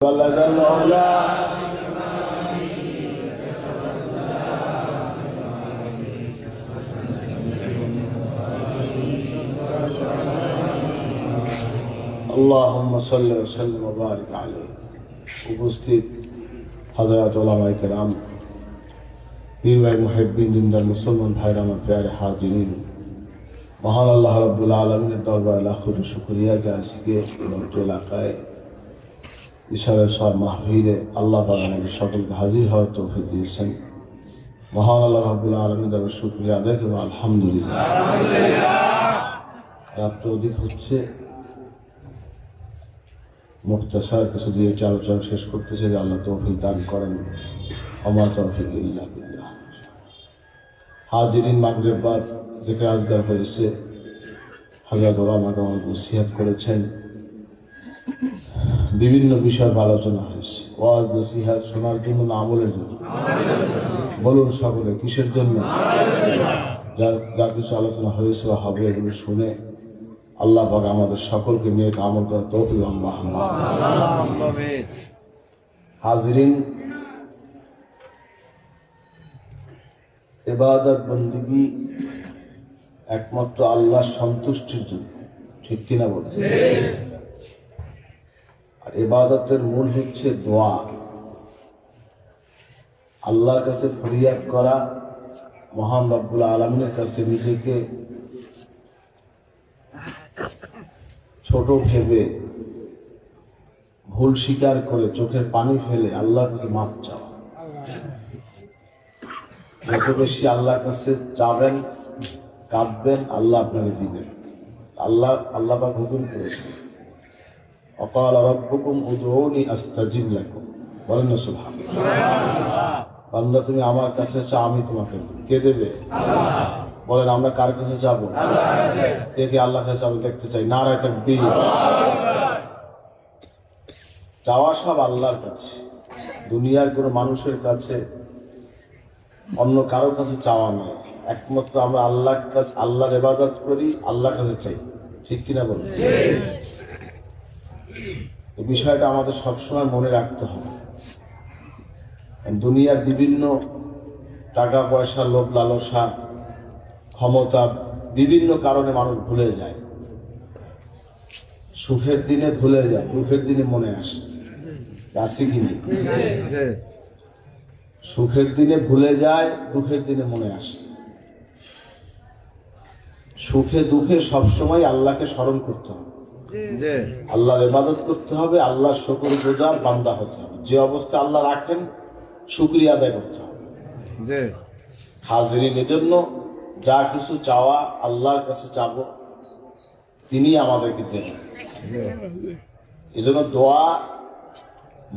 ولد العلا اللهم صل وسلم وبارك عليه। উপস্থিত হযরত উলামায়ে কেরাম, পীর ভাই, মুহিব্বিন, দিনদার মুসলমান ভাইরা, আমার প্যারে হাজিরিন, মহান আল্লাহ রাব্বুল আলামিনের দরবারে লাখো শুকরিয়া যে আজকে এলাকায় ইশারার সব মাহফিলে আল্লাহ পাক আমাদের সকলকে হাজির হওয়ার তৌফিক দিয়েছেন। মহান আল্লাহ রাব্বুল আলামিনের দরবারে শুকরিয়া আদায় করব, আলহামদুলিল্লাহ। রাত অধিক হচ্ছে, মুখতাসার কিছু দিয়ে আলোচনা শেষ করতেছে যে আল্লাহ তৌফিক দান করেন। আমা তৌফিক ইল্লা বিল্লাহ। হাজিরিন, মাগরিব বাদ জিকির আজগার হয়েছে, হযরত ওলামা আমাকে নসিহত করেছেন, বিভিন্ন বিষয়ের আলোচনা হয়েছে। ওয়াজ নসিহত শোনার জন্য না আমলের জন্য? বলুন সকলে, কিসের জন্য? যা কিছু আলোচনা হয়েছে বা হবে, এগুলো শুনে আল্লাহ পাক আমাদের সকলকে নিয়ে আমল করার তৌফিক আল্লাহ। হাজিরিন, ইবাদত বন্দেগী একমাত্র আল্লাহর সন্তুষ্টির জন্য, ঠিক কিনা বলুন? আর ইবাদতের মূল হচ্ছে দোয়া, আল্লাহর কাছে ফরিয়াদ করা, মহান রব্বুল আলামিনের কাছে নিজেকে ছোট ভেবে, ভুল স্বীকার করে, চোখের পানি ফেলে আল্লাহর কাছে মাফ চাওয়া। যত বেশি আল্লাহর কাছে যাবেন, কাঁদবেন, আল্লাহ আপনাকে দিবেন। আল্লাহ পাক হুকুম করেছেন, وقال ربكم ادعوني استجب لكم। বলেন না সুবহানাল্লাহ। বান্দা, তুমি আমার কাছে চাও, আমি তোমাকে দেব। কে দেবে? আল্লাহ। বলেন, আমরা কার কাছে যাব? আল্লাহর কাছে। কে কে আল্লাহর কাছে আমি দেখতে চাই? নারায়ে তাকবীর। চাওয়া সব আল্লাহর কাছে, দুনিয়ার কোনো মানুষের কাছে, অন্য কারোর কাছে চাওয়া নয়। একমাত্র আমরা আল্লাহর কাছে, আল্লাহর ইবাদত করি, আল্লাহর কাছে চাই, ঠিক কিনা বলুন? এই বিষয়টা আমাদের সবসময় মনে রাখতে হবে। দুনিয়ার বিভিন্ন টাকা পয়সা, লোভ লালসা, ক্ষমতা, বিভিন্ন কারণে মানুষ ভুলে যায়। সুখের দিনে ভুলে যায়, দুঃখের দিনে মনে আসে। আছে কি নেই? সুখের দিনে ভুলে যায়, দুঃখের দিনে মনে আসে। সুখে দুঃখে সবসময় আল্লাহকে স্মরণ করতে হবে, আল্লাহর ইবাদত করতে হবে, আল্লাহর শুকরগুজার বান্দা হতে হবে। যে অবস্থা আল্লাহ রাখেন, শুকরিয়া আদায় করতে হবে। হাজিরিন, এজন্য যা কিছু চাওয়া আল্লাহর কাছে চাব, তিনি আমাদেরকে দেবেন। এজন্য দোয়া,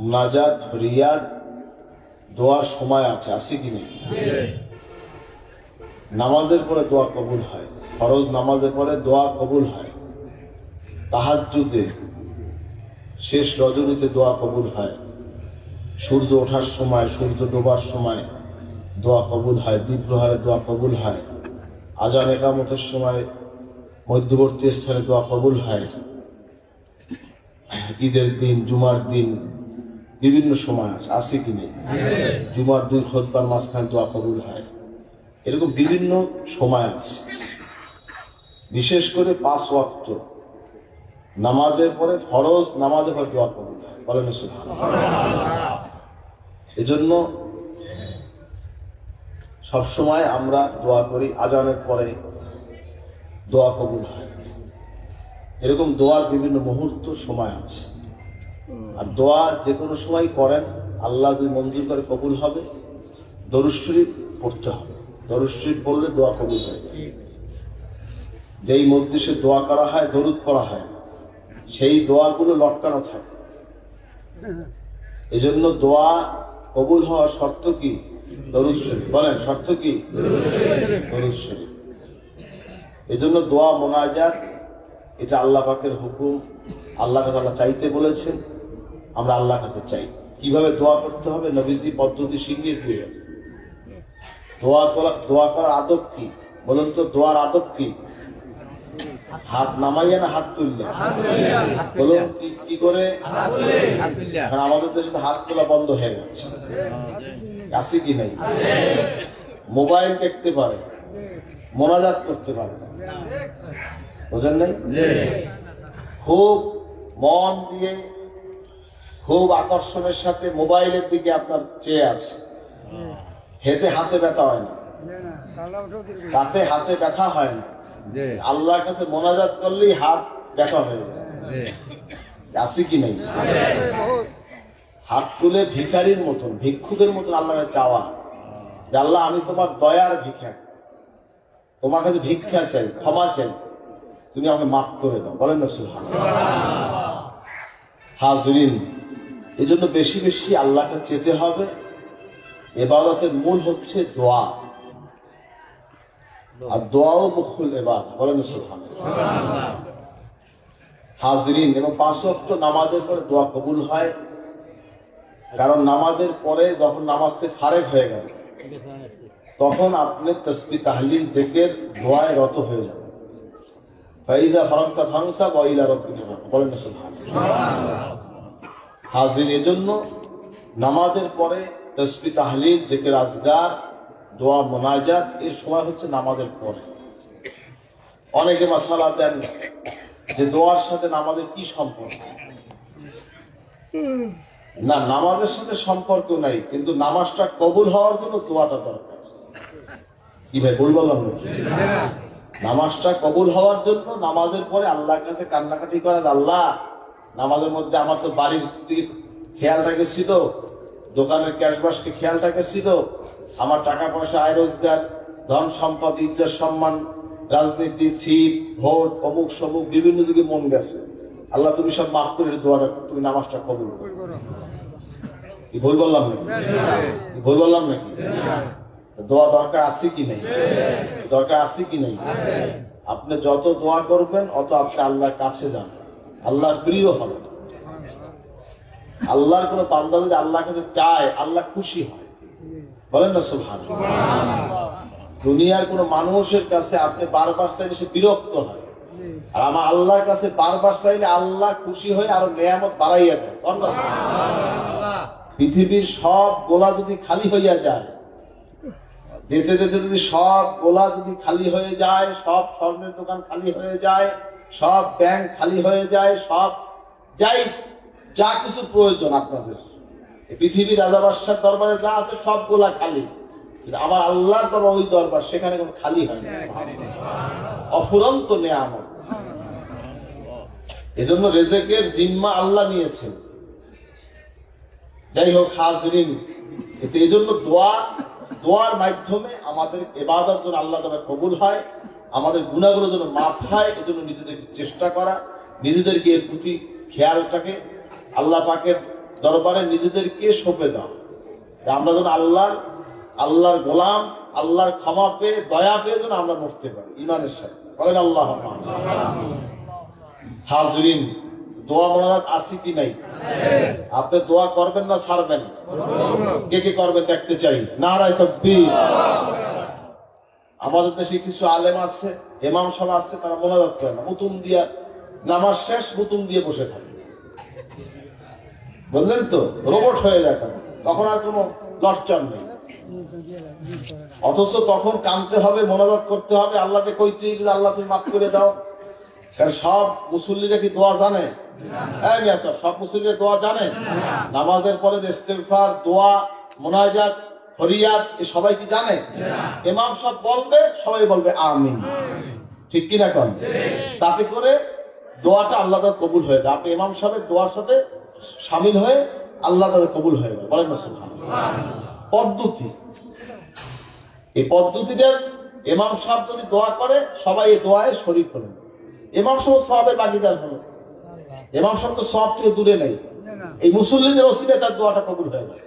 মুনাজাত, ফরিয়াদ, দোয়ার সময় আছে কি নেই? নামাজের পরে দোয়া কবুল হয়, ফরজ নামাজের পরে দোয়া কবুল হয়, তাহাজ্জুদে, শেষ রজনীতে দোয়া কবুল হয়, সূর্য ওঠার সময়, সূর্য ডোবার সময় দোয়া কবুল হয়, দ্বীপ্রহারে দোয়া কবুল হয়, আযান ইকামতের সময় মধ্যবর্তী স্থানে দোয়া কবুল হয়, ঈদের দিন, জুমার দিন, বিভিন্ন সময় আছে কি নেই? জুমার 2 খুতবার মাঝখানে দোয়া কবুল হয়। এরকম বিভিন্ন সময় আছে। বিশেষ করে 5 ওয়াক্ত নামাজের পরে, ফরজ নামাজের পরে দোয়া কবুল হয়। বলেন সুবহানাল্লাহ। এজন্য সবসময় আমরা দোয়া করি, আযানের পরে দোয়া কবুল হয়। এরকম দোয়ার বিভিন্ন মুহূর্ত, সময় আছে। আর দোয়া যে কোনো সময় করেন, আল্লাহ যদি মঞ্জুর করে কবুল হবে। দরুদ শরীফ পড়তে হবে, দরুদ শরীফ পড়লে দোয়া কবুল হয়। যেই মজলিসে দোয়া করা হয়, দরুদ পড়া হয়, সেই দোয়াগুলো লটকানো থাকে। এজন্য দোয়া কবুল হওয়ার শর্ত কি? দরুদ শরীফ। বলেন, শর্ত কি? দরুদ শরীফ। এজন্য দোয়া, মুনাজাত, এটা আল্লাহ পাকের হুকুম। আল্লাহ তাআলা চাইতে বলেছেন, আমরা আল্লাহর কাছে চাই। কিভাবে দোয়া করতে হবে? নবীজি পদ্ধতি শিখিয়ে দিয়ে গেছে। দোয়া করার আদব কি? বলুন তো, দোয়ার আদব কি? হাত নামাইয়া না হাত তুললে? বলুন কি করে? কারণ আমাদের দেশে তো হাত তোলা বন্ধ হয়ে গেছে। আছে কি নাই? মোবাইল দেখতে পারে, মোনাজাত করতে পারে, বুঝেন নাই? খুব মন দিয়ে, খুব আকর্ষণের সাথে মোবাইলের দিকে আপনার চেয়ে আছে। হেতে হাতে ব্যথা হয় না, তাতে হাতে ব্যথা হয় না। আল্লাহর কাছে মোনাজাত করলেই হাত ব্যথা হয়ে যায়। আছে কি নাই? হাত তুলে ভিখারির মতন, ভিক্ষুকের মতন আল্লাহকে চাওয়া যে আল্লাহ আমি তোমার দয়ার ভিক্ষা, তোমার কাছে ভিক্ষা চাই, ক্ষমা চাই, তুমি আমাকে মাফ করে দাও। বলেন না সুবহানাল্লাহ। হাজরিন, এই জন্য বেশি বেশি আল্লাহকে চেতে হবে। ইবাদতের মূল হচ্ছে দোয়া, আর দোয়াও মুখুল ইবাদত। বলেন না সুবহানাল্লাহ। হাজরিন, এবং 5 ওয়াক্ত নামাজের পরে দোয়া কবুল হয়। কারণ নামাজের পরে যখন নামাজ থেকে ফারেগ হয়ে গেল, তখন আপনি তাসবিহ তাহলিল জিকির দোয়ায় রত হয়ে যাবেন। ফাইজা ফারাগতা ফানসাব ওয়া ইলা রাব্বিকা ফারগাব। বলেন না সুবহানাল্লাহ। হাজির, এজন্য নামাজের পরে তাসবিহ তাহলিল জিকির আজকার দোয়া মোনাজাত এর সময় হচ্ছে নামাজের পরে। অনেকে মাসালা দেন যে দোয়ার সাথে নামাজের কি সম্পর্ক? না, নামাজের সাথে সম্পর্ক নাই, কিন্তু নামাজটা কবুল হওয়ার জন্য দোয়াটা দরকার। কি ভাই, ভুল বললাম নাকি? নামাজটা কবুল হওয়ার জন্য নামাজের পরে আল্লাহর কাছে কান্নাকাটি করা, আল্লাহ নামাজের মধ্যে আমার তো বাড়ির দিকে খেয়াল রাখেছি, তো দোকানের ক্যাশবাসকে খেয়াল রাখেছি, তো আমার টাকা পয়সা, আয় রোজগার, ধন সম্পদ, ইজ্জত সম্মান, রাজনীতি, সিট, ভোট, অমুক সমুক বিভিন্ন দিকে মন গেছে, আল্লাহ তুমি সব মাফ করে দোয়াটা, তুমি নামাজটা কবুল করো। কি ভুল বললাম নাকি? ভুল বললাম নাকি? দোয়া দরকার আছে কি নাই? দরকার আছে কি নাই? আপনি যত দোয়া করবেন অত আপনি আল্লাহর কাছে যান, আল্লাহর প্রিয় হবে। আল্লাহর কোন বান্দা যদি আল্লাহর কাছে চায়, আল্লাহ খুশি হয়। বলেন না সুবহানাল্লাহ। দুনিয়ার কোন মানুষের কাছে আপনি বারবার চাইলে সে বিরক্ত হয়, আর আমার আল্লাহর কাছে বারবার চাইলে আল্লাহ খুশি হয়ে আরো নেয়ামত বাড়াইয়া দেয়। পৃথিবীর সব গোলা যদি খালি হইয়া যায়, যেতে যেতে যদি সব গোলা যদি খালি হয়ে যায়, সব স্বর্ণের দোকান খালি হয়ে যায়, সব ব্যাংক খালি হয়ে যায়, সব যাই যা কিছু প্রয়োজন আপনাদের পৃথিবীর রাজা বাদশার দরবারে যা আছে সব গোলা খালি, কিন্তু আমার আল্লাহর দরবার ওই দরবার, সেখানে কোনো খালি হয় না, অফুরন্ত নেয়ামত। এজন্য রিজেকের জিম্মা আল্লাহ নিয়েছেন। যাই হোক হাজরিন, এই জন্য দোয়ার মাধ্যমে আমাদের ইবাদত যেন আল্লাহ তাআলা কবুল হয়, আমাদের গুনাহগুলো যেন মাফ হয়, এজন্য নিজেদেরকে চেষ্টা করা, নিজেদেরকে এর প্রতি খেয়ালটাকে আল্লাহ পাকের দরবারে নিজেদেরকে সঁপে দাও, আমরা যেন আল্লাহর গোলাম, আল্লাহর ক্ষমা পেয়ে, দয়া পেয়ে যেন আমরা মরতে পারি ঈমানের সাথে। বলেন আল্লাহুম্মা আমিন। হাজরিন, দোয়া মোনাজাত আছে কি নাই? আপনি দোয়া করবেন না ছাড়বেন? কে কে করবেন দেখতে চাই। নারায়ে তাকবীর। আমাদের দেশে কিছু আলেম আছে, ইমাম সাহেব আছে, তারা মোনাজাত করে না, মুতুম দিয়া নামাজ শেষ মুতুম দিয়ে বসে থাকে, বুঝলেন তো? রোবট হয়ে যায় তখন, আর কোনো লড়চড় নেই। অথচ তখন কাঁদতে হবে, মোনাজাত করতে হবে, আল্লাহকে কইতে হবে আল্লাহ তুমি মাফ করে দাও। সব মুসল্লিরা কি দোয়া জানে? সব মুসল্লিরা দোয়া জানে? নামাজের পরে ইস্তেগফার, দোয়া, মুনাজাত, ফরিয়াদ এ সবাই কি জানে? ইমাম সাহেব বলবে, সবাই বলবে আমিন, ঠিক কিনা কোন? তাতে করে দোয়াটা আল্লাহ তাআলা কবুল হয়ে যায়। আপনি ইমাম সাহেবের দোয়ার সাথে শামিল হয়ে আল্লাহ তাআলা কবুল হয়ে যায়। বলেন না সুবহানাল্লাহ। পদ্ধতি, এই পদ্ধতিটা ইমাম সাহেব যদি দোয়া করে, সবাই এই দোয়ায় শরীক হলেন, ইমাম সাহেব সওয়াবের ভাগীদার হলো। ইমাম সাহেব তো সওয়াব থেকে দূরে নেই, এই মুসল্লিদের ওসিলায় তার দোয়াটা কবুল হয়ে যায়।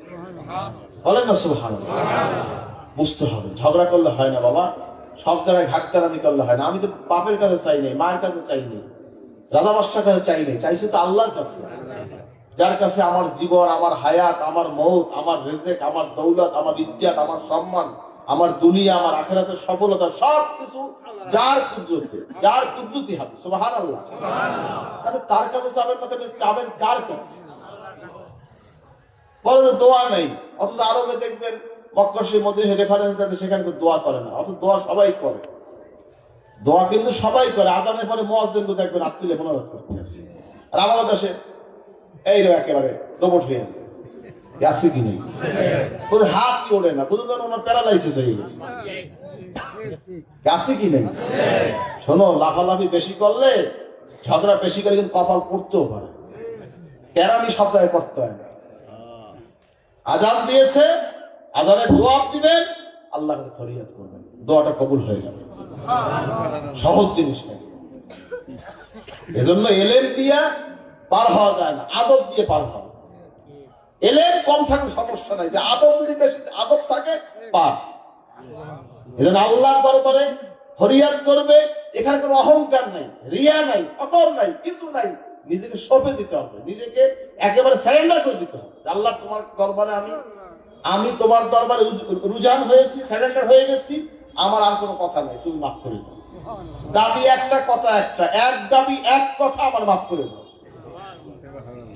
বলেন না সুবহানাল্লাহ। বুঝতে হবে, ঝগড়া করলে হয় না বাবা, সব জায়গায় ঘাটতারামি করলে হয় না। আমি তো বাপের কাছে চাই নাই, মায়ের কাছে চাই নাই, রাজা বাদশার কাছে চাই নাই, চাইছি তো আল্লাহর কাছে, যার কাছে আমার জীবন, আমার হায়াত, আমার মৌত, আমার রিজেক, আমার দৌলত, আমার ইজ্জত, আমার সম্মান আমার দুনিয়া, আমার আখিরাতের সফলতা সবকিছু যার কুদরতে, যার কুদরতি হাতে। সুবহানাল্লাহ। তাহলে তার কাছে চাবেন না, তাহলে চাবেন কার কাছে? বলে দোয়া নেই, অথচ আরবে দেখবেন মক্কার মধ্যে রেফারেন্স আছে, সেখানে দোয়া করে না, অথচ দোয়া সবাই করে। দোয়া কিন্তু সবাই করে। আজানের পরে মুয়াজ্জিন দেখবেন হাত তুলে ফোনারত করতে আছে। আর আমাদের দেশে এইরকম একেবারে রোবট হয়ে আছে, আছে কি নেই, হাত কি ওড়ে না, বুঝতে ওনার প্যারালাইসিস হয়ে গেছে, আছে কি নেই। শোনো, লাফালাফি বেশি করলে, ঝগড়া বেশি করে কিন্তু কপাল পড়তেও পারে, কেরামি সব জায়গায় করতে হয় না। আজান দিয়েছে, আজানের জবাব দিবেন, আল্লাহর কাছে ফরিয়াদ করবেন, দোয়াটা কবুল হয়ে যাবে। সহজ জিনিস নাকি? এজন্য এলেম দিয়া পার হওয়া যায় না, আদব দিয়ে পার হওয়া। এলেম কম থাকলে সমস্যা নাই, যে আদব যদি বেশি আদব থাকে পার। এজন্য আল্লাহর দরবারে ফরিয়াদ করবে, এখানে কোনো অহংকার নাই, রিয়া নাই, ফকর নাই, কিছু নাই। নিজেকে সঁপে দিতে হবে, নিজেকে একেবারে সারেন্ডার করে দিতে হবে। আল্লাহ, তোমার দরবারে আমি তোমার দরবারে রুজান হয়েছি, সারেন্ডার হয়ে গেছি, আমার আর কোনো কথা নেই, তুমি মাফ করে দাও। দাবি একটা, কথা একটা, এক দাবি এক কথা, আমার মাফ করে দাও।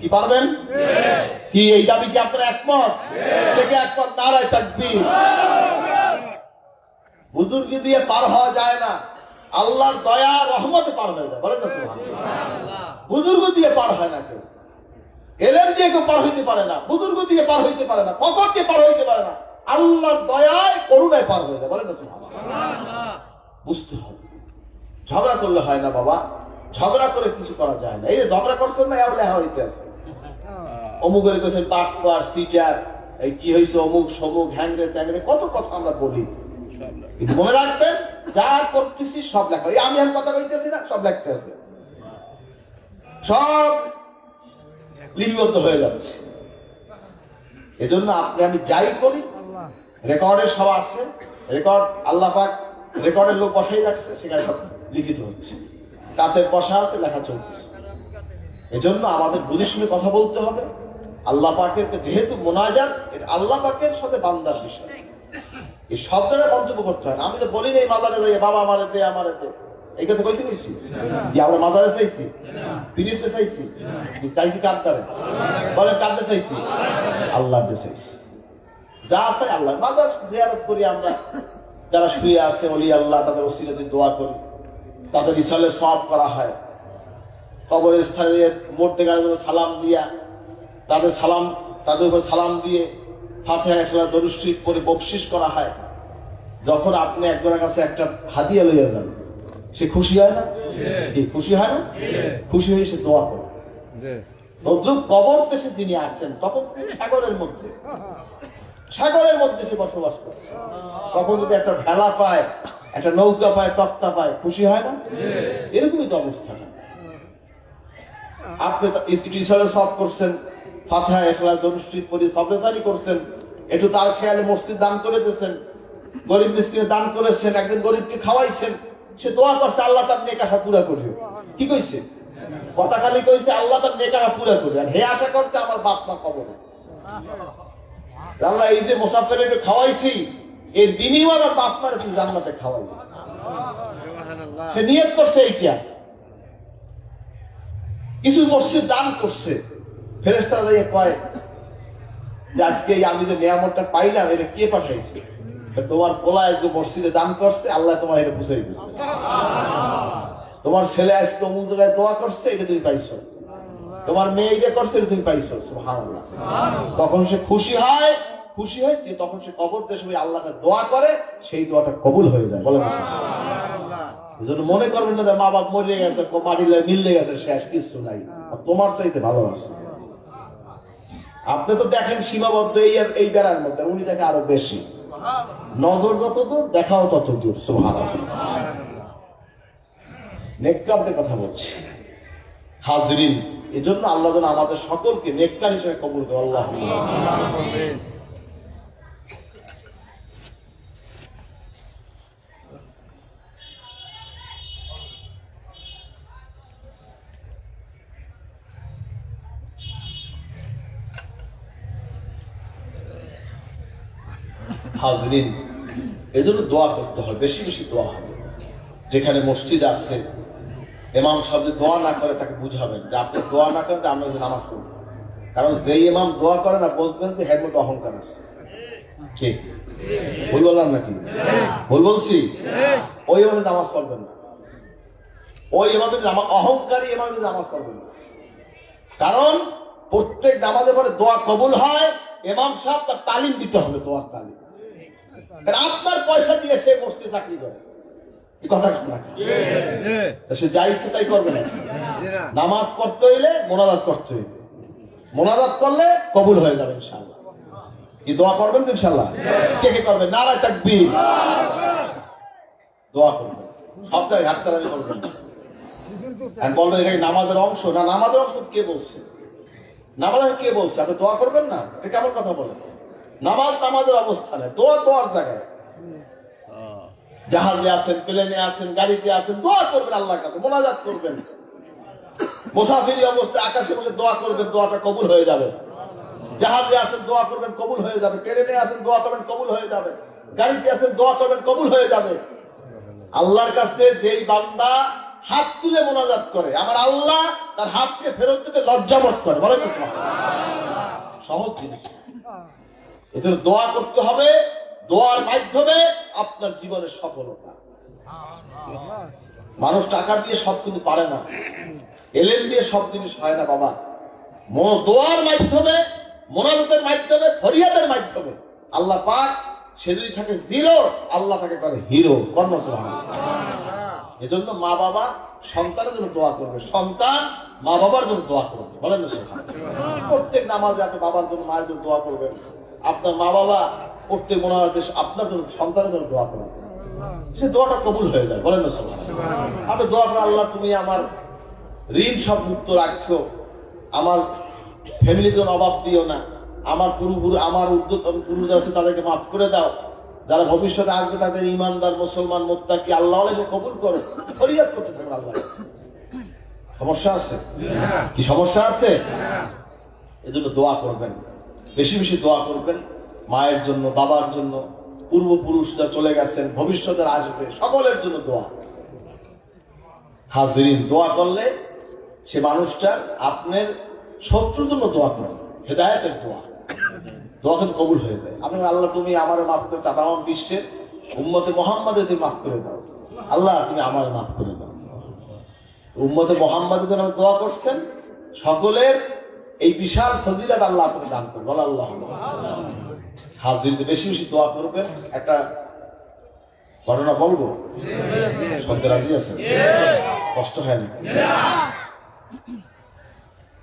কি পারবেন? কি এই দাবি কি আপনার একমত? থেকে একমত, নারায়ে তাকবীর। বুজুর্গি দিয়ে পার হওয়া যায় না, আল্লাহর দয়া রহমতে পার হয়ে যায়। বলেন না সুবহানাল্লাহ। বুজুর্গ দিয়ে পার হয় না কেউ, এলেম দিয়ে কেউ পার হইতে পারে না, বুজুর্গ দিয়ে পার হইতে পারে না, ফকর দিয়ে পার হইতে পারে না, আল্লাহর দয়ায় করুণায় পার হয়ে যায়। বলেন না সুবহানাল্লাহ। বুঝতে হবে, ঝগড়া করলে হয় না বাবা, ঝগড়া করে কিছু করা যায় না। এই যে ঝগড়া করছেন না, এও লেখা হইতে আছে, অমুকের কাছে বাটপার, সিটার, এই কি হয়েছে, অমুক সমুক, হ্যাংরে ট্যাংরে, কত কথা আমরা বলি। মনে রাখবেন, যা করতেছি সব লেখা। আমি কথা কইতেছি না, সব লেখতে আছে, সব লিপিবদ্ধ হয়ে যাচ্ছে। এজন্য আপনি আমি যাই করি, রেকর্ডের সব আছে, রেকর্ড আল্লাহ পাক রেকর্ডের লোক বসাই রাখছে, সেখানে সব লিখিত হচ্ছে, তাতে বসা আছে, লেখা চলতেছে। এজন্য আমাদের বুঝে শুনে কথা বলতে হবে। আল্লাহ পাকের যেহেতু মোনাজাত, আল্লাহ পাকের সাথে বান্দার বিষয়, এই সব জায়গায় মন্তব্য করতে হয় না। আমি তো বলি নাই মাজারে যাই, বাবা আমারে দে, আমারে দে, এই কথা কইতে গেছি যে আমরা মাজারে চাইছি, পিরিতে চাইছি, চাইছি কার দ্বারে? বলেন কাঁদতে চাইছি? আল্লাহ চাইছি। যা চাই আল্লাহ। মাজার জিয়ারত করি আমরা, যারা শুয়ে আছে ওলি আল্লাহ, তাদের ওসিলাতে দোয়া করি, তাদের ইসালে সওয়াব করা হয়। কবরের স্থানে মরতে গেলে সালাম দিয়া, তাদের উপর সালাম দিয়ে ফাতিহা ইখলাস দরুদ শরীফ পড়ে বকশিশ করা হয়। যখন আপনি একজনের কাছে একটা হাদিয়া লইয়া যান, সে খুশি হয় না? খুশি হয় না? খুশি হয়ে সে দোয়া করে। কবর দেশে যিনি আসেন, তখন তিনি সাগরের মধ্যে সে বসবাস করে। তখন যদি একটা ভেলা পায়, একটা নৌকা পায়, তক্তা পায়, খুশি হয় না? এরকমই তো অবস্থা। আপনি সব করছেন, ফাতিহা ইখলাস দরুদ শরীফ পড়ে সবরেসারি করছেন, একটু তার খেয়ালে মসজিদ দান করে দিয়েছেন, গরিব মিসকিনে দান করেছেন, একজন গরিবকে খাওয়াইছেন, সে দোয়া করছে আল্লাহ তার নেক আশা পুরা করিও। কি কইছে? কথা খালি কইছে আল্লাহ তার নেক আশা পুরা করিও, আর হে আশা করছে আমার বাপ মা কবরে। আল্লাহ এই যে মুসাফির একটু খাওয়াইছি, এর বিনিময়ে আমার বাপ মারে তুই জান্নাতে খাওয়াইবি। সে নিয়ত করছে এইটা। কিছু মসজিদ দান করছে, ফেরেশতারা যাইয়া কয় যে আজকে আমি যে নিয়ামতটা পাইলাম, এটা কে পাঠাইছে? তোমার পোলা আজকে মসজিদে দান করছে, আল্লাহ তোমার এটা বুঝাই দিচ্ছে। তোমার ছেলে আজকে অমুক জায়গায় দোয়া করছে, এটা তুমি পাইছো। তোমার মেয়ে এটা করছে, এটা তুমি পাইছো। সুবহানাল্লাহ। তখন সে খুশি হয়, তখন সে কবর দেশে আল্লাহকে দোয়া করে, সেই দোয়াটা কবুল হয়ে যায়। বলেন সুবহানাল্লাহ। এজন্য মনে করবেন না মা বাপ মরে গেছে, মাটি মিললে গেছে, শেষ, কিছু নাই, তোমার চাইতে ভালো আছে। আপনি তো দেখেন সীমাবদ্ধ এই বেড়ার মধ্যে, উনি দেখে আরো বেশি। নজর যত দূর, দেখাও তত দূর। সুবহানাল্লাহ। নেককারদের কথা বলছি হাজরিন। এজন্য আল্লাহ যেন আমাদের সকলকে নেককার হিসেবে কবুল করে। আল্লাহুম্মা আমিন। হাজরিন, এজন্য দোয়া করতে হবে, বেশি বেশি দোয়া হবে। যেখানে মসজিদ আছে, ইমাম সাহেব যদি দোয়া না করে তাকে বুঝাবেন যে আপনি দোয়া না করেন আমরা যে নামাজ পড়ব। কারণ যেই ইমাম দোয়া করে না বলবেন যে হের মধ্যে অহংকার আছে। ঠিক ভুল বললাম নাকি? ভুল বলছি? ওই ইমামে নামাজ পড়বেন না, ওই ইমামে অহংকারী ইমামে নামাজ পড়বেন না। কারণ প্রত্যেক নামাজের পরে দোয়া কবুল হয়, ইমাম সাহেব তার তালিম দিতে হবে, দোয়ার তালিম। আপনার পয়সা দিয়ে সে মসজিদে চাকরি করে, কথা সে যা ইচ্ছে তাই করবে না। নামাজ পড়তে হইলে মোনাজাত করতে হইবে, মোনাজাত করলে কবুল হয়ে যাবে ইনশাআল্লাহ। কি দোয়া করবেন তো ইনশাআল্লাহ? কে কে করবেন? নারায়ে তাকবীর। দোয়া করবেন, সব জায়গায় হাততালি করবেন। আর বলবেন এটা নামাজের অংশ না? নামাজের অংশ কে বলছে? নামাজ কে বলছে আপনি দোয়া করবেন না? এটা কেমন কথা বলেন? নামাজ নামাজের অবস্থানে, দোয়া দোয়ার জায়গায়। জাহাজে আছেন, প্লেনে আছেন, গাড়িতে আছেন, দোয়া করবেন আল্লাহর কাছে, মোনাজাত করবেন। মুসাফিরি অবস্থায় আকাশে বসে দোয়া করবেন, দোয়াটা কবুল হয়ে যাবে। জাহাজে আছেন, দোয়া করবেন, কবুল হয়ে যাবে। ট্রেনে আছেন, দোয়া করবেন, কবুল হয়ে যাবে। গাড়িতে আছেন, দোয়া করবেন, কবুল হয়ে যাবে। আল্লাহর কাছে যেই বান্দা হাত তুলে মোনাজাত করে, আমার আল্লাহ তার হাতকে ফেরত দিতে লজ্জাবোধ করে। বলেন সহজ জিনিস। এজন্য দোয়া করতে হবে, দোয়ার মাধ্যমে আপনার জীবনের সফলতা। মানুষ টাকা দিয়ে সব কিন্তু পারে না, এলেম দিয়ে সব জিনিস হয় না বাবা। দোয়ার মাধ্যমে, মোনাজাতের মাধ্যমে, ফরিয়াদের মাধ্যমে আল্লাহ পাক সে যদি থাকে জিরো, আল্লাহ তাকে করে হিরো। কর্ম এজন্য মা বাবা সন্তানের জন্য দোয়া করবে, সন্তান মা বাবার জন্য দোয়া করবে। বলেন না? প্রত্যেক নামাজে আপনি বাবার জন্য, মায়ের জন্য দোয়া করবেন। আপনার মা বাবা প্রত্যেক মোনাজাতে আপনার জন্য, সন্তানের জন্য দোয়া করবেন, সে দোয়াটা কবুল হয়ে যায়। বলেন না? আপনি দোয়া করেন, আল্লাহ তুমি আমার ঋণ সব মুক্ত রাখো, আমার ফ্যামিলির জন্য অভাব দিও না, আমার আমার পুরুষ আছে তাদেরকে মাফ করে দাও, যারা ভবিষ্যতে আসবে তাদের ইমানদার মুসলমান মুত্তাকি আল্লাহ কবুল করো। ফরিয়াদ করতে থাকবেন আল্লাহ। সমস্যা আছে কি? সমস্যা আছে? এজন্য দোয়া করবেন, বেশি বেশি দোয়া করবেন মায়ের জন্য, বাবার জন্য, পূর্বপুরুষরা চলে গেছেন, ভবিষ্যতের আসবে, সকলের জন্য দোয়া। হাজিরিন, দোয়া করলে সে মানুষটার আপনার শত্রুর জন্য দোয়া করেন, হেদায়েতের দোয়া, দোয়া কিন্তু কবুল হয়ে যায়। আপনার আল্লাহ তুমি আমারে মাফ করে, তামাম বিশ্বের উম্মতে মুহাম্মাদে তুমি মাফ করে দাও, আল্লাহ তুমি আমারে মাফ করে দাও। উম্মতে মুহাম্মাদের জন্য দোয়া করছেন, সকলের এই বিশাল ফজিলত আল্লাহ আপনি দান করবেন। বল আল্লাহ। হাজিরদের বেশি বেশি দোয়া করবেন। একটা ঘটনা বলবো, শুনতে রাজি আছেন? কষ্ট হয় না?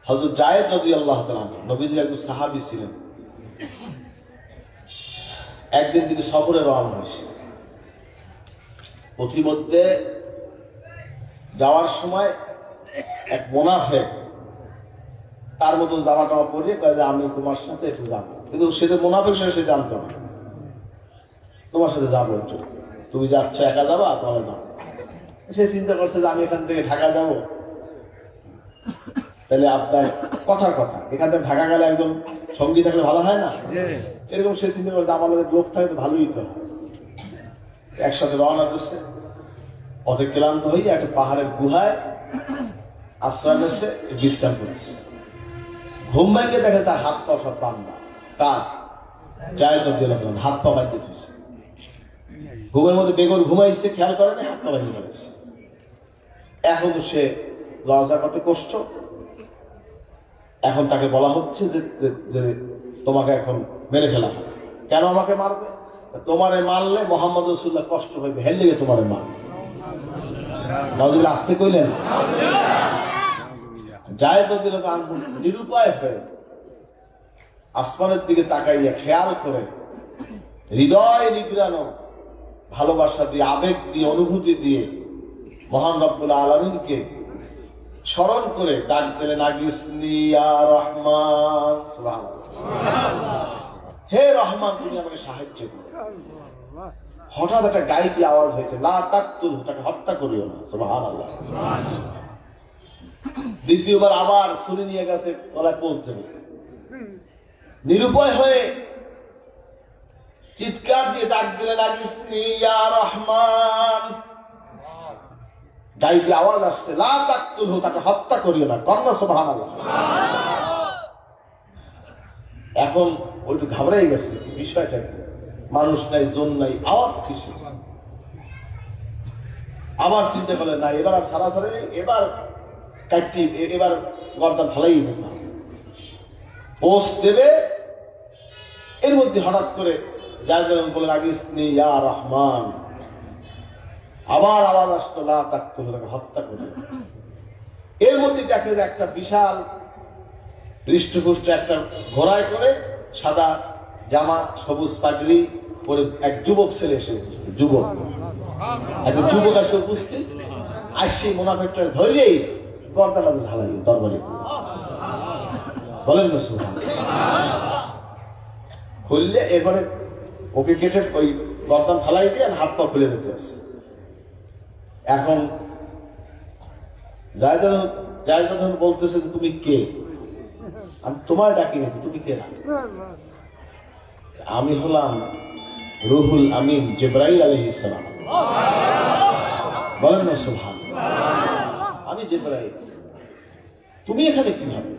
হযরত জায়েদ রাদিয়াল্লাহু তাআলা নবীজির একজন সাহাবী ছিলেন। একদিন তিনি সফরে রওনা হয়েছে। পথিমধ্যে যাওয়ার সময় এক মুনাফিক তার মতন জামা টামা পরিয়ে কয় যে আমি তোমার সাথে একটু যাবো, কিন্তু সে তো মুনাফিক, সে জানতো না। তোমার সাথে যাবো একটু, তুমি যাচ্ছ একা যাবা, তাহলে যাবো। সে চিন্তা করছে যে আমি এখান থেকে ঢাকা যাব, তাহলে আপনার কথার কথা, এখান থেকে ঢাকা গেলে একজন সঙ্গী থাকলে ভালো হয় না? এরকম সে চিন্তা করছে আমাদের লোক থাকে তো ভালোই তো। একসাথে রওনা দিচ্ছে, পথে ক্লান্ত হয়ে একটা পাহাড়ের গুহায় আশ্রয় নিচ্ছে, বিশ্রাম করেছে। ঘুম ভাঙিয়ে দেখে তার হাত পা সব বান্ধা, তার জায়েদ রাদিয়াল্লাহু তাআলা হাত পা বাঁধতে দিচ্ছে। ঘুমের মধ্যে বেগর ঘুমাইছে, খেয়াল করেনি, হাত পা বাঁধতে পেরেছে। এখন সে লজ্জা করতে কষ্ট। এখন তাকে বলা হচ্ছে যে তোমাকে এখন মেরে ফেলা হবে। কেন আমাকে মারবে? তোমারে মারলে মুহাম্মদ রাসূলুল্লাহ কষ্ট পাইবে, হেল লেগে তোমারে মারবে। নজরুল আসতে কইলেন। জায়েদ রাদিয়াল্লাহু আনহু নিরুপায় হয়ে আসমানের দিকে তাকাইয়া খেয়াল করে হৃদয় নিগড়ানো ভালোবাসা দিয়ে, আবেগ দিয়ে, অনুভূতি দিয়ে মহান রব্বুল আলামিনকে স্মরণ করে ডাক দিলেন, আগিসনি ইয়া রহমান। সুবহানাল্লাহ। হে রহমান, তুমি আমাকে সাহায্য করো। হঠাৎ একটা গায়েবী আওয়াজ হয়েছে, লা তাকতুলহু, তাকে হত্যা করিও না। সুবহানাল্লাহ। দ্বিতীয়বার আবার ছুরি নিয়ে গেছে, গলায় পোঁচ দেবে। নিরুপায় হয়ে চিৎকার দিয়ে ডাক দিলেন আগিসনি ইয়া রহমান। গাইবে আওয়াজ আসছে, লা তাকতুলহু, তাকে হত্যা করিও না। কন্যা সুবহানাল্লাহ। এখন ওইটু ঘাবড়াই গেছে, বিষয়টা কি? মানুষ নাই, জন নাই, আওয়াজ কিসে? আবার চিন্তা করলেন না, এবার আর সারাসারি নেই, এবার কাটটি, এবার গর্দান ঢালাই দিতে হবে। পোস্ট দেবে, এর মধ্যে হঠাৎ করে যা যেমন বলেন আগিসনি ইয়া রহমান, আবার আওয়াজ আসতো, লা তাকতুলহু, তাকে হত্যা করবে। এর মধ্যে দেখে যে একটা বিশাল হৃষ্টপুষ্ট একটা ঘোড়ায় করে সাদা জামা, সবুজ পাগড়ি পরে এক যুবক ছেলে এসে উপস্থিত। যুবক, একটা যুবক এসে উপস্থিত, আসি মুনাফিকটা ধরেই গর্দানটা ঝালাই তরবারি। বলেন না সুবহানাল্লাহ। খুললে এবারে ওকে কেটে ওই গর্দান ফালাই দিয়ে হাত পা খুলে দিতে আসছে। এখন জায়গা বলতেছে যে তুমি কে? আমি তোমার ডাকি নাকি, তুমি কে? না, আমি হলাম রুহুল আমিন জিবরাইল আলাইহিস সালাম। বলেন না সুবহানাল্লাহ। আমি জিবরাইল, তুমি এখানে কিভাবে?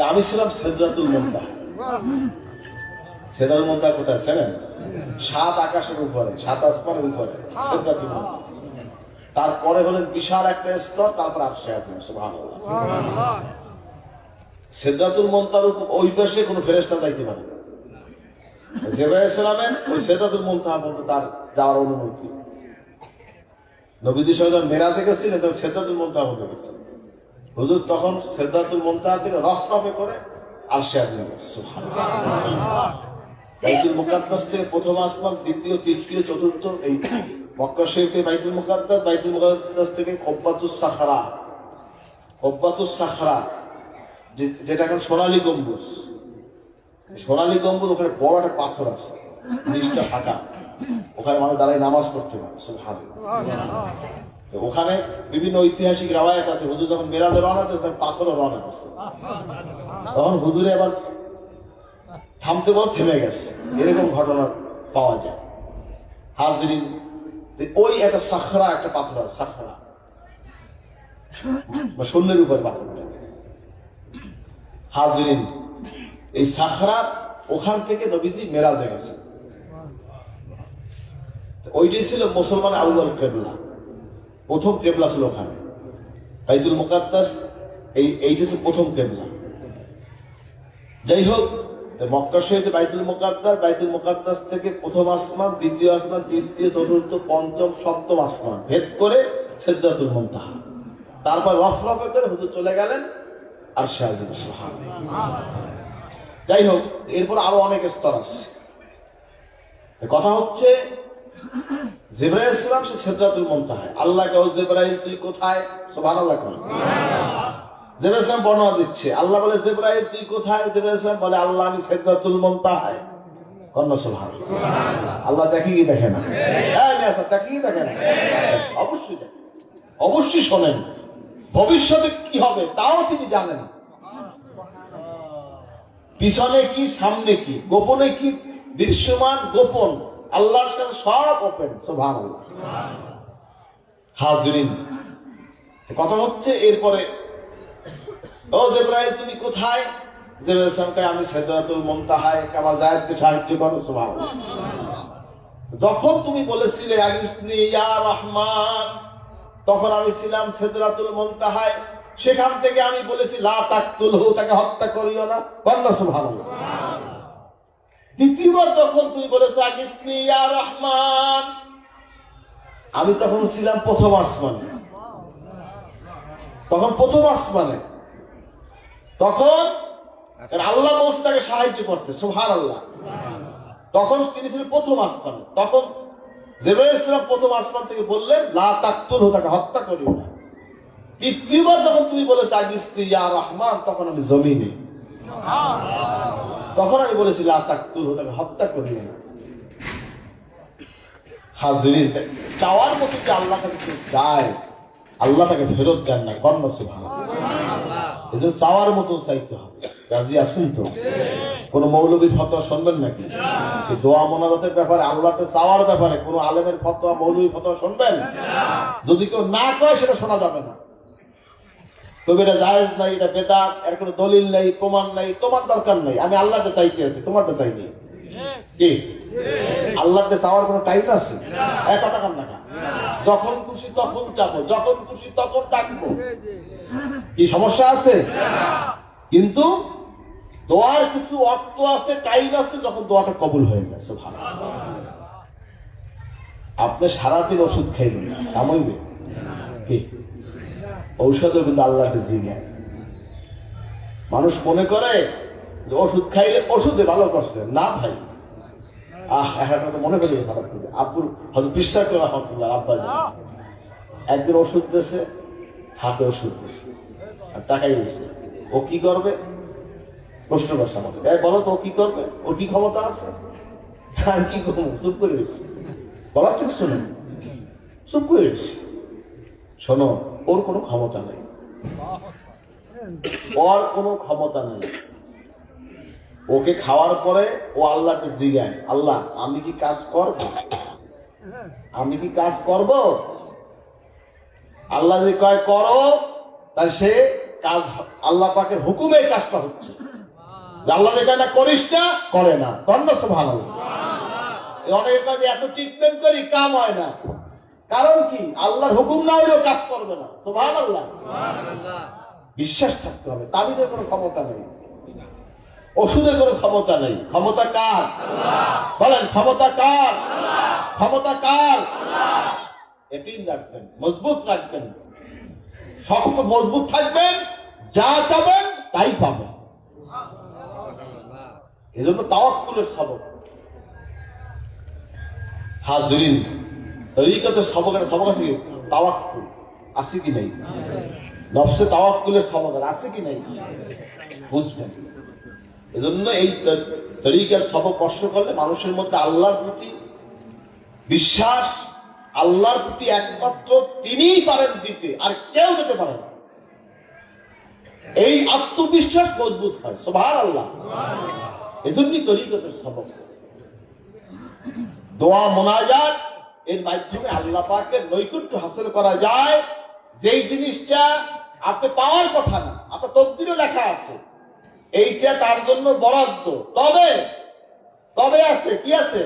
আমি ছিলাম সিদরাতুল মুনতাহা। সিদরাতুল মুনতাহা কোথায় ছিলেন? 7 আকাশের উপরে, 7 আসমানের উপরে সিদরাতুল মুনতাহা। তারপরে হলেন বিশাল একটা স্তর, তারপর আরশে আজিম। সুবহানাল্লাহ। সিদরাতুল মুনতাহার ওই পাশে কোনো ফেরেশতা যাইতে পারে না। জিবরাইল আলাইহিস সালামের ওই সিদরাতুল মুনতাহা পর্যন্ত তার যাওয়ার অনুমতি। নবীজি সাল্লাল্লাহু আলাইহি ওয়াসাল্লাম মেরাজে গেছিলেন, তখন সিদরাতুল মুনতাহা পর্যন্ত গেছিলেন। হুজুর তখন সিদরাতুল মুনতাহা থেকে রফরফে করে আরশে আজিম গেছে। সুবহানাল্লাহ। বাইতুল মুকাদ্দাস থেকে প্রথম আসমান, দ্বিতীয়, তৃতীয়, চতুর্থ, এই মক্কা শরীফে বাইতুল মুকাদ্দাস, বাইতুল মুকাদ্দাস থেকে কুব্বাতুস সাখরা, কুব্বাতুস সাখরা যেটা এখন সোনালী গম্বুজ, সোনালী গম্বুজ, ওখানে বড় একটা পাথর আছে, নিচটা ফাঁকা, ওখানে মানুষ দাঁড়ায় নামাজ পড়তে পারে। সুবহানাল্লাহ। ওখানে বিভিন্ন ঐতিহাসিক রাওয়ায়াত আছে, হুজুর যখন মেরাজে রওনা দিয়েছে তখন পাথরও রওনা করছে। তখন হুজুরে আবার থামতে বল, থেমে গেছে, এরকম ঘটনা পাওয়া যায়। হাজরিন, ওই একটা সাখরা, একটা পাথর আছে, সাখরা বা শূন্যের উপর পাথরটা। হাজরিন, এই সাখরা, ওখান থেকে নবীজি মেরাজে গেছে। ওইটাই ছিল মুসলমান আউয়াল কিবলা, প্রথম কিবলা ছিল ওখানে। বাইতুল মুকাদ্দাস এইটা ছিল প্রথম কিবলা। যাই হোক, মক্কা শরীফে বাইতুল মুকাদ্দাস, বাইতুল মুকাদ্দাস থেকে প্রথম আসমান, দ্বিতীয় আসমান, তৃতীয়, চতুর্থ, পঞ্চম, সপ্তম আসমান ভেদ করে সিদরাতুল মুনতাহা, তারপর রফরফে করে হুজুর চলে গেলেন আরশে আজিম। সুবহানাল্লাহ। যাই হোক, এরপর আরো অনেক স্তর আছে। কথা হচ্ছে জিবরাইল আলাইহিস সালাম সে সিদরাতুল মুনতাহা। আল্লাহকে, ও জিবরাইল তুই কোথায়? সুবহানাল্লাহ। জিবরাইল আলাইহিস সালাম বর্ণনা দিচ্ছে, আল্লাহ বলে জিবরাইল তুই কোথায়? জিবরাইল আলাইহিস সালাম বলে আল্লাহ আমি সিদরাতুল মুনতাহা। কন্যা সুবহানাল্লাহ। আল্লাহ দেখি কি দেখে না? হ্যাঁ আচ্ছা, দেখি কি দেখে না? অবশ্যই দেখে, অবশ্যই শোনেন। ভবিষ্যতে কি হবে তাও তিনি জানেন, পিছনে কি, সামনে কি, গোপনে কি, দৃশ্যমান, গোপন, আল্লাহর সাথে সব ওপেন। সুবহানাল্লাহ। হাজরিন, কথা হচ্ছে এরপরে, ও জিবরাইল তুমি কোথায়? জিবরাইল আলাইহিস সালাম কয় আমি সিদরাতুল মুনতাহায়, আমার জায়েদকে সাহায্য করো। সুবহানাল্লাহ। যখন তুমি বলেছিলে আগিসনি ইয়া রহমান, তখন আমি ছিলাম সিদরাতুল মুনতাহায়, সেখান থেকে আমি বলেছি লা তাকতুলহু, তাকে হত্যা করিও না। বলনা সুবহানাল্লাহ। দ্বিতীয়বার যখন তুমি বলেছো আগিসনি ইয়া রহমান, আমি তখন ছিলাম প্রথম আসমানে, তখন প্রথম আসমানে, তখন আল্লাহ বলছে তাকে সাহায্য করতে। সুবহানাল্লাহ। তখন তিনি ছিলেন প্রথম আসমানে, তখন জিবরাইল আলাইহিস সালাম প্রথম আসমান থেকে বললেন লা তাকতুলহু, তাকে হত্যা করিও না। তৃতীয়বার যখন তুমি বলেছো আগিসনি ইয়া রহমান, তখন আমি জমিনে, তখন আমি বলেছি লা তাকতুলহু, তাকে হত্যা করিও না। হাজরিন, চাওয়ার মতো যে আল্লাহ তাকে চায়, আল্লাহ তাকে ফেরত দেন না। কন্যা সুবহানাল্লাহ। এই জন্য চাওয়ার মতো চাইতে হবে। রাজি আছেন তো? কোন মৌলবীর ফতোয়া শুনবেন নাকি? এই দোয়া মোনাজাতের ব্যাপারে, আল্লাহকে চাওয়ার ব্যাপারে কোন আলেমের ফতোয়া, মৌলবীর ফতোয়া শুনবেন? যদি কেউ না কয় সেটা শোনা যাবে না। তবে এটা জায়েজ নাই, এটা বেদাত, এর কোনো দলিল নেই, প্রমাণ নেই, তোমার দরকার নেই। আমি আল্লাহকে চাইতে আছি, তোমারটা চাইনি। কি আল্লাহকে চাওয়ার কোনো টাইম আছে? এক কথা কান না, যখন খুশি তখন চাবো, যখন খুশি তখন ডাকবো, কি সমস্যা আছে? কিন্তু দোয়ার কিছু অর্থ আছে, টাইম আছে, যখন দোয়াটা কবুল হয়ে গেছে। ভালো, আপনি সারাদিন ওষুধ খাইবেন না, কামাইবে কি? ঔষধও কিন্তু আল্লাহকে জিজ্ঞাসা। মানুষ মনে করে যে ওষুধ খাইলে ওষুধে ভালো করছে, না ভাই। একটা তো মনে করি খারাপ করে, আব্বুর হয়তো বিশ্বাস করা রহমতুল্লাহ আব্বা একদিন ওষুধ দিয়েছে, হাতে ওষুধ দিয়েছে আর টাকাই দিয়েছে। ও কি করবে প্রশ্ন করছে আমাকে, বলো তো ও কি করবে? ওর কি ক্ষমতা আছে? আমি কি করবো? চুপ করে গেছি, বলার ঠিক শোনো, চুপ করে গেছি। শোনো, ওর কোনো ক্ষমতা নেই, ওর কোনো ক্ষমতা নেই। ওকে খাওয়ার পরে ও আল্লাহকে জিজ্ঞায়, আল্লাহ আমি কি কাজ করব? আমি কি কাজ করব? আল্লাহ যদি কয় করো, তাহলে সে কাজ, আল্লাহ পাকের হুকুমে কাজটা হচ্ছে। আল্লাহ যে কয় না করিস না, করে না। কন্যা সুবহানাল্লাহ। অনেকের কাজে এত ট্রিটমেন্ট করি, কাম হয় না। কারণ কি? আল্লাহর হুকুম না হইলেও কাজ করবে না। সুবহানাল্লাহ। বিশ্বাস থাকতে হবে। তাবিজের কোনো ক্ষমতা নেই, ওষুধের কোনো ক্ষমতা নেই। ক্ষমতা কার? বলেন, ক্ষমতা কার? ক্ষমতা কার? এটিই রাখবেন, মজবুত রাখবেন, শক্ত মজবুত থাকবেন, যা চাবেন তাই পাবেন। এজন্য তাওয়াক্কুলের সবক। হাজরিন, তরিকতের সবকের সবক আছে, তাওয়াক্কুল আছে কি নাই? নফসে তাওয়াক্কুলের সবক আছে কি নাই? বুঝবেন। এজন্য এই তরিকার সবক কষ্ট করলে মানুষের মধ্যে আল্লাহর প্রতি বিশ্বাস, আল্লাহর প্রতি একমাত্র তিনিই পারেন দিতে, আর কেউ দিতে পারে না। এই আত্মবিশ্বাস মজবুত হয়। সুবহানাল্লাহ। এজন্যই তরিকতের সবক। দোয়া মোনাজাত এর মাধ্যমে আল্লাহ পাকের নৈকট্য হাসিল করা যায়। যেই জিনিসটা আপনি পাওয়ার কথা না, আপনার তকদিরে লেখা আছে, এইটা তার জন্য বরাদ্দ। তবে তবে আছে কি আছে?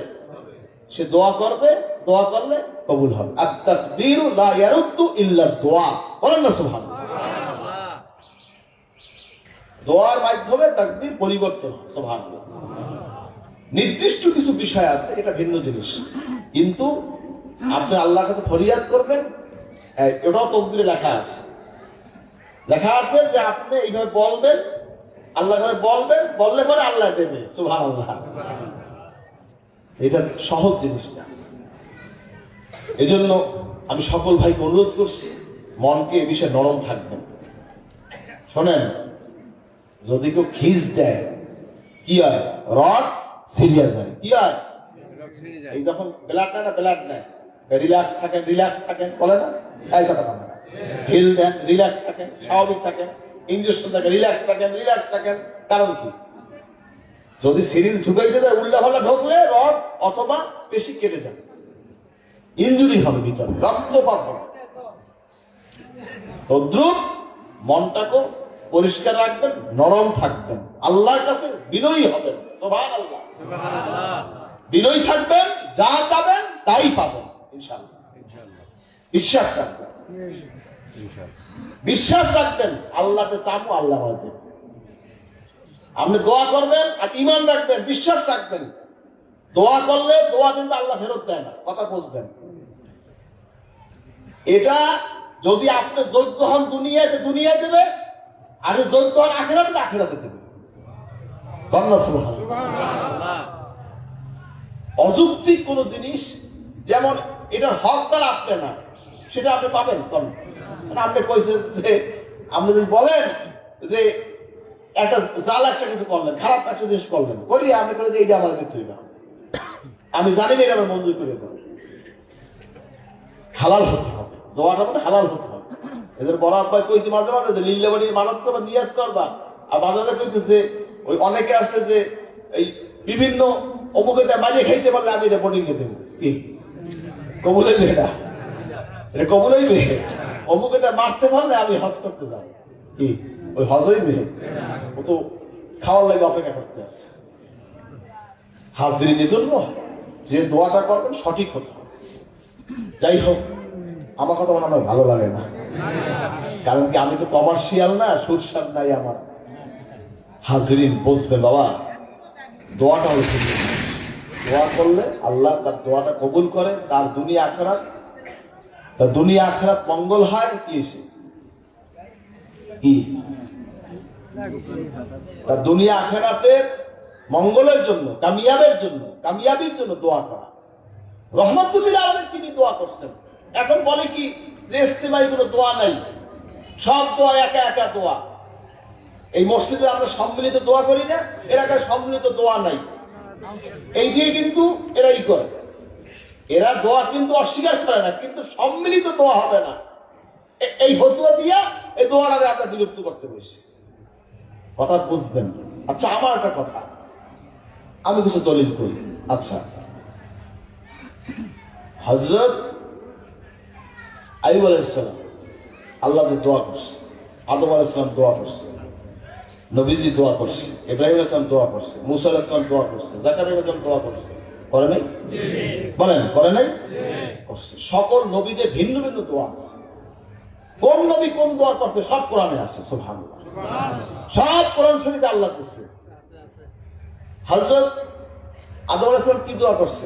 সে দোয়া করবে, দোয়া করলে কবুল হবে। আত-তাকদীরু লা ইয়ারুদ্দু ইল্লা দুআ। বলেন না সুবহানাল্লাহ। দোয়ার মাধ্যমে তাকদীর পরিবর্তন হয়। সুবহানাল্লাহ। নির্দিষ্ট কিছু বিষয় আছে, এটা ভিন্ন জিনিস, কিন্তু আপনি আল্লাহর কাছে ফরিয়াদ করবেন, এটাও তকদীরে লেখা আছে। লেখা আছে যে আপনি এইভাবে বলবেন, আল্লাহ বলবেন, বললে পরে আল্লাহ দেবে। সুবহানাল্লাহ। এটা সহজ জিনিস না। এজন্য আমি সকল ভাইকে অনুরোধ করছি, মনকে এ বিষয়ে নরম থাকবেন। শোনেন, যদি কেউ খিস দেয় কি হয়? রড সিরিয়াস হয়। কি হয়? এই যখন ব্লাড নেয় না, ব্লাড নেয়, রিল্যাক্স থাকেন, রিল্যাক্স থাকেন, বলে না? এই কথা বলে না। হিল দেন, রিল্যাক্স থাকেন, স্বাভাবিক থাকেন, ইঞ্জেকশন থাকে, রিল্যাক্স থাকেন, রিল্যাক্স থাকেন। কারণ কি? যদি সিরিজ ঢুকাইতে দেয়, উল্টা পাল্টা ঢুকলে রড অথবা পেশি কেটে যাবে, ইনজুরি হবে, ভিতরে রক্তপাত হবে। তদ্রুপ মনটাকে পরিষ্কার রাখবেন, নরম থাকবেন, আল্লাহর কাছে বিনয়ী হবেন। সুবহানাল্লাহ। বিনয়ী থাকবেন, যা চাবেন তাই পাবেন ইনশাআল্লাহ। বিশ্বাস রাখবেন, বিশ্বাস রাখবেন, আল্লাহকে চাবো, আল্লাহ হবে। আপনি দোয়া করবেন আর ঈমান রাখবেন, বিশ্বাস রাখবেন। দোয়া করলে দোয়া কিন্তু আল্লাহ ফেরত দেয় না, কথা বুঝবেন। এটা যদি আপনি যোগ্য হন দুনিয়াতে, দুনিয়া দেবে, আর যোগ্য হন আখিরাতে, আখিরাতে দেবে। সুবহানাল্লাহ। অযৌক্তিক কোন জিনিস, যেমন এটার হকদার আপনি না, সেটা আপনি পাবেন কোন? আপনি কইছেন যে, আপনি যদি বলেন যে একটা জাল একটা কিছু করলেন, খারাপ একটা জিনিস করলেন, করিয়ে আপনি করে যে এইটা আমার দিতে হইবে, আমি জানি না এটা আমার মঞ্জুর করে দেব। হালাল হতে হবে, দোয়াটা মানে হালাল হতে হবে। এদের বড় আব্বাই কইতে মাঝে মাঝে যে লিল্লা বাড়ি মানত করবা, নিয়াত করবা, আর বাজারে চলতেছে ওই অনেকে আছে যে এই বিভিন্ন অমুকেটা মারিয়ে খাইতে পারলে আমি এটা বোর্ডিং এ দেবো, কি কবুল হইবে? এটা কবুল হইবে? অমুকেটা মারতে পারলে আমি হজ করতে যাবো, কি ওই হজ হইবে? ও তো খাওয়ার লাগে অপেক্ষা করতে আছে। হাজরিনের জন্য যে দোয়াটা করবেন সঠিক হতো। যাই হোক, আমার কথা মনে আমার ভালো লাগে না, কারণ কি আমি তো কমার্শিয়াল না, সুরসার নাই আমার। হাজরিন বুঝবেন বাবা, দোয়াটা হলো দোয়া করলে আল্লাহ তার দোয়াটা কবুল করে, তার দুনিয়া আখিরাত মঙ্গল হয়। কি হয়েছে? কি তার দুনিয়া আখিরাতের মঙ্গলের জন্য, কামিয়াবির জন্য দোয়া করা। রহমতুল্লাহ আলাইহি তিনি দোয়া করছেন। এখন বলে কি যে ইস্তেমাই কোনো দোয়া নাই, সব দোয়া একা একা দোয়া। এই মসজিদে আমরা সম্মিলিত দোয়া করি না, এলাকার সম্মিলিত দোয়া নাই, এই দিয়ে কিন্তু এরাই করে। এরা দোয়া কিন্তু অস্বীকার করে না, কিন্তু সম্মিলিত দোয়া হবে না, এই ফতোয়া দিয়া এই দোয়াটাকে আমরা বিলুপ্ত করতে বসি। কথা বুঝবেন? আচ্ছা, আমার একটা কথা, আমি কিছু দলিল করি। আচ্ছা, হযরত আইয়ুব আলাইহিস সালাম আল্লাহ দোয়া করছে, আদম আলাইহিস সালাম দোয়া করছে, নবীজি দোয়া করছে, ইব্রাহিম আলাইহিস সালাম দোয়া করছে, মুসা আলাইহিস সালাম দোয়া করছে, জাকারিয়া আলাইহিস সালাম দোয়া করছে, করে নাই? বলেন করে নাই? করছে। সকল নবীদের ভিন্ন ভিন্ন দোয়া আছে। কোন নবী কোন দোয়া করছে সব কোরআনে আছে। সুবহানাল্লাহ, সব কোরআন শরীফে আল্লাহ দিচ্ছে। হযরত আদম আলাইহিস সালাম কি দোয়া করছে?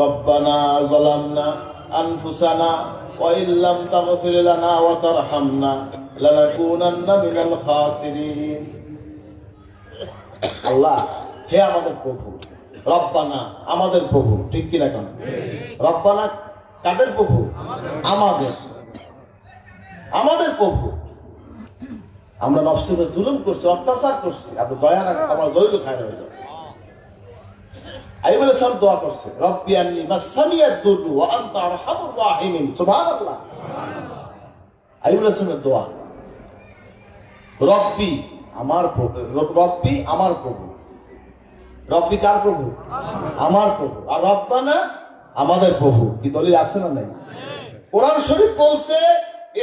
রব্বানা যালামনা আনফুসানা ওয়া ইল্লাম তাগফির লানা ওয়া তারহামনা লানাকুনান্না মিনাল খাসিরিন। আল্লাহ, হে আমাদের প্রভু, রব্বানা আমাদের প্রভু, ঠিক কিনা? কেন রব্বানা কাদের প্রভু? আমাদের প্রভু। আমরা নফসে জুলুম করছি, অত্যাচার করছি, আপনি দয়া রাখেন, আমার দৈর্ঘ্য খায় হয়ে যাবে। আইয়ুব আলাইহিস সালাম দোয়া করছে, রব্বি আন্নী মাসসানিয়াদ দুররু ওয়া আনতা আরহামুর রাহিমিন। সুবহানাল্লাহ, আইয়ুব আলাইহিস সালামের দোয়া। রব্বি আমার প্রভু, রব্বি আমার প্রভু। রব্বি কার প্রভু? আমার প্রভু। আর রব্বানা আমাদের প্রভু। কি দলিল আছে না নাই? কোরআন শরীফ বলছে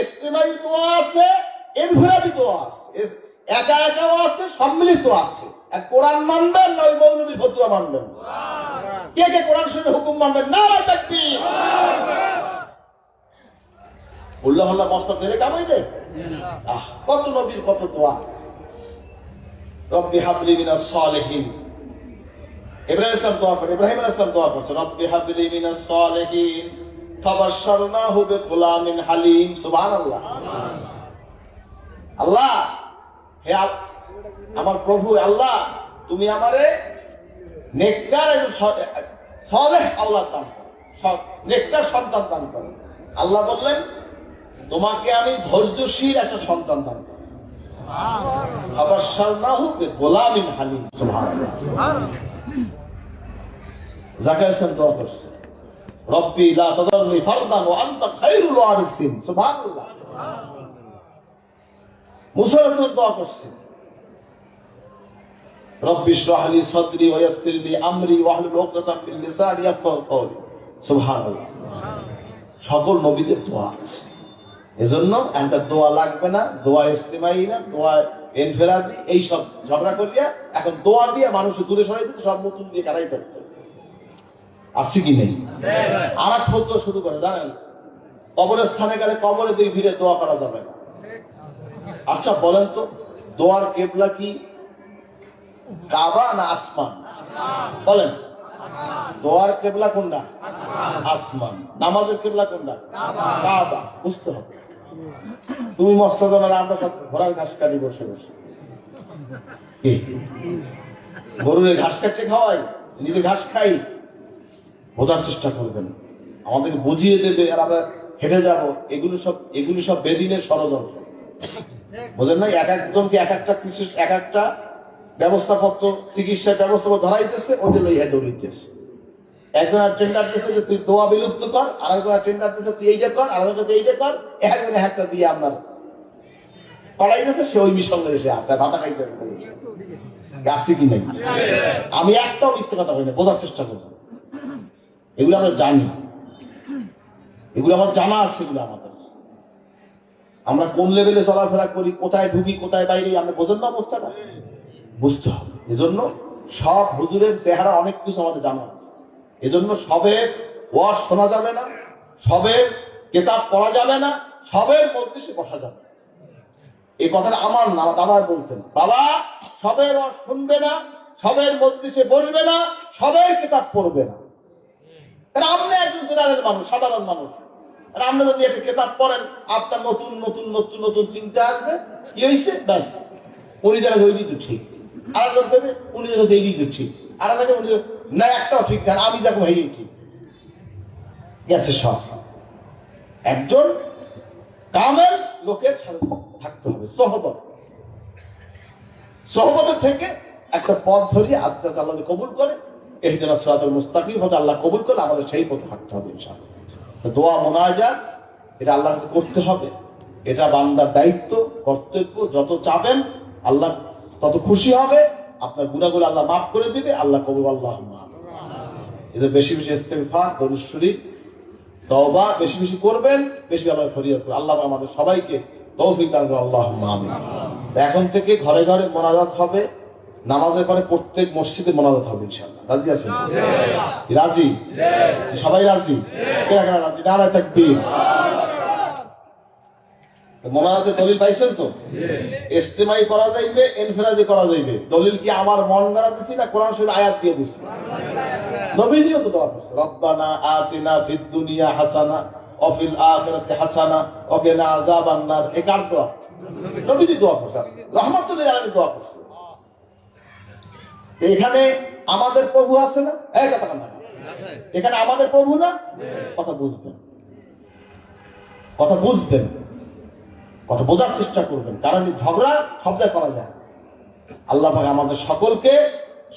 ইস্তেমাই দোয়া আছে, ইনফিরাদি দোয়া আছে, একা একাও আছে, সম্মিলিত আছে। আর কোরআন মানবেন না ওই মৌলবী ফতোয়া মানবেন? কে কে কোরআন শরীফের হুকুম মানবেন? নারায়ে তাকবীর। উল্লাহ আল্লাহ মস্তা তেরে কামাই রে। কত নবীর কত দোয়া। রব্বি হাবলি মিনাস সালিহিন। ইব্রাহিম আলাইহিস সালাম দোয়া করে, ইব্রাহিম আলাইহিস সালাম দোয়া করছে, রব্বি হাবলি মিনাস সালিহিন ফাবাশশারনাহু বিগুলামিন হালিম। সুবহানাল্লাহ। আল্লাহ, হে আমার প্রভু, আল্লাহ তুমি আমারে নেককার এবং সালেহ আল্লাহ দান করো, নেককার সন্তান দান করো। আল্লাহ বললেন তোমাকে আমি ধৈর্যশীল একটা সন্তান দান করব। ফাবাশশারনাহু বিগুলামিন হালিম। সুবহানাল্লাহ। জাকারিয়া সাহেব দোয়া করছে, রব্বি লা তাযারনি ফারদান ওয়া আনতা খায়রুল ওয়ারিসিন। সুবহানাল্লাহ। মুসা আলাইহিস সালাম দোয়া করছে, রব্বি ইশরাহ লি সাদরি ওয়া ইয়াসসির লি আমরি ওয়াহলুল উকদাতাম মিন লিসানি ইয়াফকাহু কওলি। সুবহানাল্লাহ। সকল নবীদের দোয়া আছে, এজন্য একটা দোয়া লাগবে না, দোয়া ইস্তেমাই না, দোয়া ইনফিরাদি, এই সব ঝগড়া করিয়া এখন দোয়া দিয়ে মানুষ দূরে সরাই দিতে সব নতুন দিয়ে কারাই থাকতে আসছে কি নেই? আর এক ফতোয়া শুরু করে, জানেন কবরের স্থানে গেলে কবরে দুই ভিড়ে দোয়া করা যাবে না। আচ্ছা বলেন তো, দোয়ার কেবলা কি কাবা না আসমান? বলেন, দোয়ার কেবলা কোনটা? আসমান। নামাজের কেবলা কোনটা? কাবা। বুঝতে হবে। তুমি মস্তাদার, আমরা সব ঘোড়ার ঘাস কাটি বসে বসে, গরুর ঘাস কাটতে খাওয়াই, নিজে ঘাস খাই। বোঝার চেষ্টা করবেন, আমাদেরকে বুঝিয়ে দেবে আর আমরা হেঁটে যাব। এগুলি সব বেদিনের ষড়যন্ত্র, বোঝেন না? এক একজনকে এক একটা কিছু, এক একটা ব্যবস্থাপত্র, চিকিৎসার ব্যবস্থাপত্র ধরাইতেছে, ওদের লইয়া দৌড়িতেছে। একজন টেন্ডার দিচ্ছে যে তুই দোয়া বিলুপ্ত কর, আরেকজন টেন্ডার দিচ্ছে তুই এইটা কর, আরেকজন তুই এইটা কর, একজনে হাতটা দিয়ে আপনার পড়াই গেছে, সে ওই মিশন এসে আসে, ভাতা খাইতে আসছে কি নাই। আমি একটাও মিথ্যে কথা বলি না, বোঝার চেষ্টা করবো। এগুলো আমরা জানি, এগুলো আমার জানা আছে। এগুলো আমাদের, আমরা কোন লেভেলে চলাফেরা করি, কোথায় ঢুকি কোথায় বাইরে, আমরা বোঝেন না অবস্থাটা, বুঝতে হবে। এজন্য সব হুজুরের চেহারা অনেক কিছু আমাদের জানা আছে। এজন্য সবের ওয়াজ শোনা যাবে না, সবের কেতাব পড়া যাবে না, সবের মজলিসে বসা যাবে না। এই কথাটা আমার না, আমার দাদা বলতেন, বাবা সবের ওয়াজ শুনবে না, সবের মজলিসে বসবে না, সবের কেতাব পড়বে না। আপনি একজন জেনারেল মানুষ, সাধারণ মানুষ, আর আপনি যদি একটা কেতাব পড়েন, আপনার নতুন নতুন নতুন নতুন চিন্তা আসবে, কি হয়েছে ব্যাস, উনি যারা ওইটি তো ঠিক, আর একজন দেবে উনি যারা এইটি তো ঠিক, আর একজন উনি না, একটাও ঠিক না, আমি যখন এই ঠিক গেছে সব। একজন কামেল লোকের সাথে থাকতে হবে, সহবত। সহবতের থেকে একটা পথ ধরিয়ে আস্তে আস্তে আল্লাহ কবুল করে, ইহদিনাস সিরাতাল মুস্তাকিম হতে আল্লাহ কবুল করে, আমাদের সেই পথে হাঁটতে হবে ইনশাআল্লাহ। দোয়া মুনাজাত এটা আল্লাহর কাছে করতে হবে, এটা বান্দার দায়িত্ব, কর্তব্য। যত চাবেন আল্লাহ তত খুশি হবে, আপনার গুনাহগুলো আল্লাহ মাফ করে দিবে, আল্লাহ কবুল। আল্লাহুম্মা আমিন। এদের বেশি বেশি ইস্তিগফার, দরুদ শরীফ, তওবা বেশি বেশি করবেন, বেশি আল্লাহ ফরিয়াদ করবেন। আল্লাহ আমাদের সবাইকে তৌফিক দান করুন, আল্লাহুম্মা আমিন। এখন থেকে ঘরে ঘরে মোনাজাত হবে, নামাজের পরে প্রত্যেক মসজিদে মোনাজাত হবে ইনশাআল্লাহ। রাজি আছেন? রাজি? সবাই রাজি? কারা কারা রাজি? নারায়ে তাকবীর। মোনাজাতের দলিল পাইছেন তো? ইজতিমাই করা যাইবে, ইনফিরাদি করা যাইবে। দলিল কি আমার মন গড়া দিছি না কোরআন শরীফ আয়াত দিয়ে দিছি? নবীজিও তো দোয়া করছে, রব্বানা আতিনা ফিদ দুনিয়া হাসানা ওয়া ফিল আখিরাতি হাসানা ওয়া কিনা আযাবান নার। এই কার দোয়া? নবীজি দোয়া করছে, রাহমাতুল লিল আলামিন দোয়া করছে। এখানে আমাদের প্রভু আছে না? এই কথা না, এখানে আমাদের প্রভু না? কথা বুঝবেন, কথা বুঝবেন, কথা বোঝার চেষ্টা করবেন, কারণ ঝগড়া সব জায়গায় করা যায়। আল্লাহ পাক আমাদের সকলকে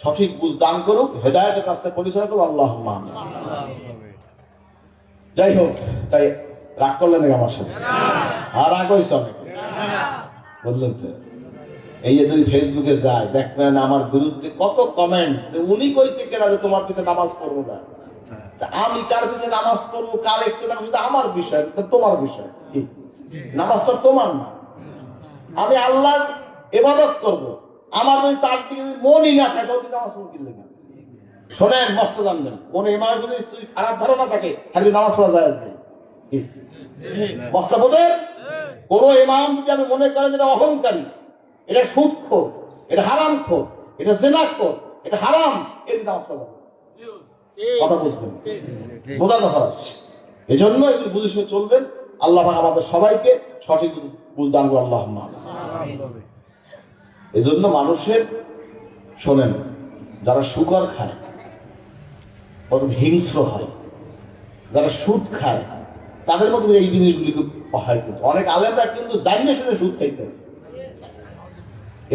সঠিক বুঝ দান করুক, হেদায়েতের রাস্তায় পরিচালনা করুক, আল্লাহুম্মা আমিন। যাই হোক, তাই রাগ করলেন নাকি আমার সাথে? আর রাগ হয়েছে অনেক, বললেন তো। এই যে যদি ফেসবুকে যায়, দেখবেন আমার বিরুদ্ধে কত কমেন্ট, উনি কই থেকে যে তোমার পিছনে নামাজ পড়বো না, আমি কার পিছনে নামাজ পড়বো, কার ইক্তেদা করবো, আমার বিষয়, তোমার বিষয় কি? নামাজটা তোমার না, আমি আল্লাহর ইবাদত করব। আমার যদি তার দিকে মনই না থাকে, ওই নামাজ পড়তে লেগে শোনেন, মস্ত জানবেন, কোন ইমামের যদি তুই খারাপ ধারণা থাকে, খালি নামাজ পড়া যায় না। মস্ত বোঝেন, কোন ইমাম যদি আমি মনে করেন যেটা অহংকারী, এটা সুদখোর, এটা হারামখোর, এটা জিনাখোর, এটা হারাম, এর নামাজ পড়া যাবে। কথা বুঝবেন, বোঝার কথা আছে। এই জন্য এগুলো বুঝে শুনে চলবেন। আল্লাহ আমাদের সবাইকে সঠিক বুঝদান করুন, আল্লাহুম্মা আমিন। এই জন্য মানুষের, শোনেন, যারা শুকর খায় বড় হিংস্র হয়, যারা সুদ খায় তাদের মধ্যে এই জিনিসগুলিকে হয়। কিন্তু অনেক আলেমরা কিন্তু জানিয়ে শুনে সুদ খাইতেছে,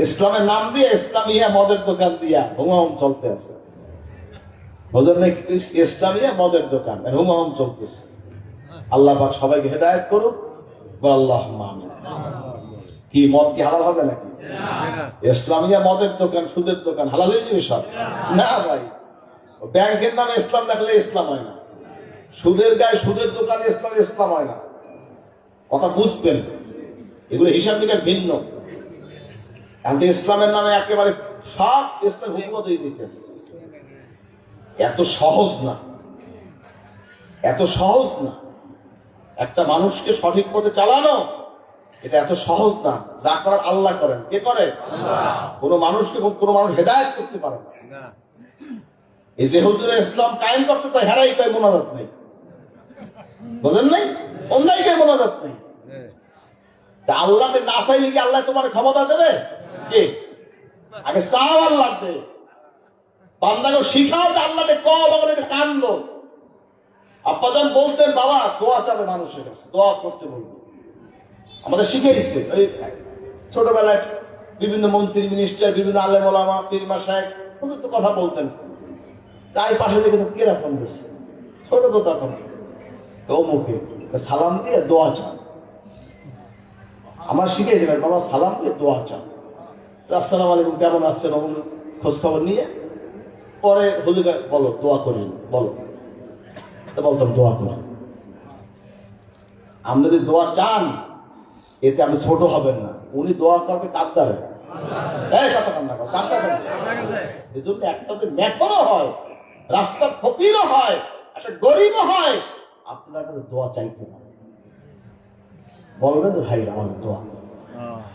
ইসলামের নাম দিয়ে ইসলামিয়া মদের দোকান দিয়া হুমাহুম চলতে আছে। বোঝেন না? ইসলামিয়া মদের দোকান হুমাহুম চলতেছে। আল্লাহ পাক সবাইকে হেদায়েত করুক, আল্লাহুম্মা আমিন। কি মদ কি হালাল হবে নাকি? ইসলামিয়া মদের দোকান, সুদের দোকান হালাল হয়ে যাবে সব? না ভাই, ব্যাংকের নামে ইসলাম দেখলে ইসলাম হয় না, সুদের গায়ে সুদের দোকানে ইসলাম, ইসলাম হয় না। কথা বুঝবেন, এগুলো হিসাব নিকাশ ভিন্ন। কিন্তু ইসলামের নামে একেবারে সব ইসলাম হুকুমত দিতেছে। এত সহজ না, এত সহজ না। একটা মানুষকে সঠিক পথে চালানো এটা এত সহজ না। যা করার আল্লাহ করেন। কে করে? কোন মানুষকে কোন মানুষ হেদায়েত করতে পারে না। এই যে হুজুরে ইসলাম কায়েম করতে চায়, হেরাই কয় মোনাজাত নেই, বুঝেন নাই? অন্যায় কয় মোনাজাত নেই। আল্লাহকে না চাইলে কি আল্লাহ তোমার ক্ষমতা দেবে? কে? আগে চাও আল্লাহ দে, বান্দাকে শিখাও যে আল্লাহকে কখন এটা কান্দো। আব্বাজান বলতেন, বাবা দোয়া চাবে মানুষের কাছে, দোয়া করতে বলবো। আমাদের শিখেছে ওই ছোটবেলায় বিভিন্ন মন্ত্রী, মিনিস্টার, বিভিন্ন আলেম ওলামা, পীর মাশায়েখ ওদের তো কথা বলতেন। তাই পাশে দেখে কেরা ফোন দিচ্ছে, ছোট তো তখন, অমুকে সালাম দিয়ে দোয়া চান। আমার শিখেছে বাবা সালাম দিয়ে দোয়া চান। আসসালামু আলাইকুম, কেমন আছেন, খোঁজ খবর নিয়ে পরে হুজুর বলো দোয়া করেন, বলো। বলতাম দোয়া করেন। আপনি যদি দোয়া চান এতে আপনি ছোট হবেন না। উনি দোয়া করবে কার দ্বারে? কথা কান্না কর, কার দ্বারে? এই জন্য একটা মেথরও হয়, রাস্তার ফকিরও হয়, একটা গরিবও হয়, আপনার কাছে দোয়া চাইতে না, বলবেন ভাই আমার দোয়া।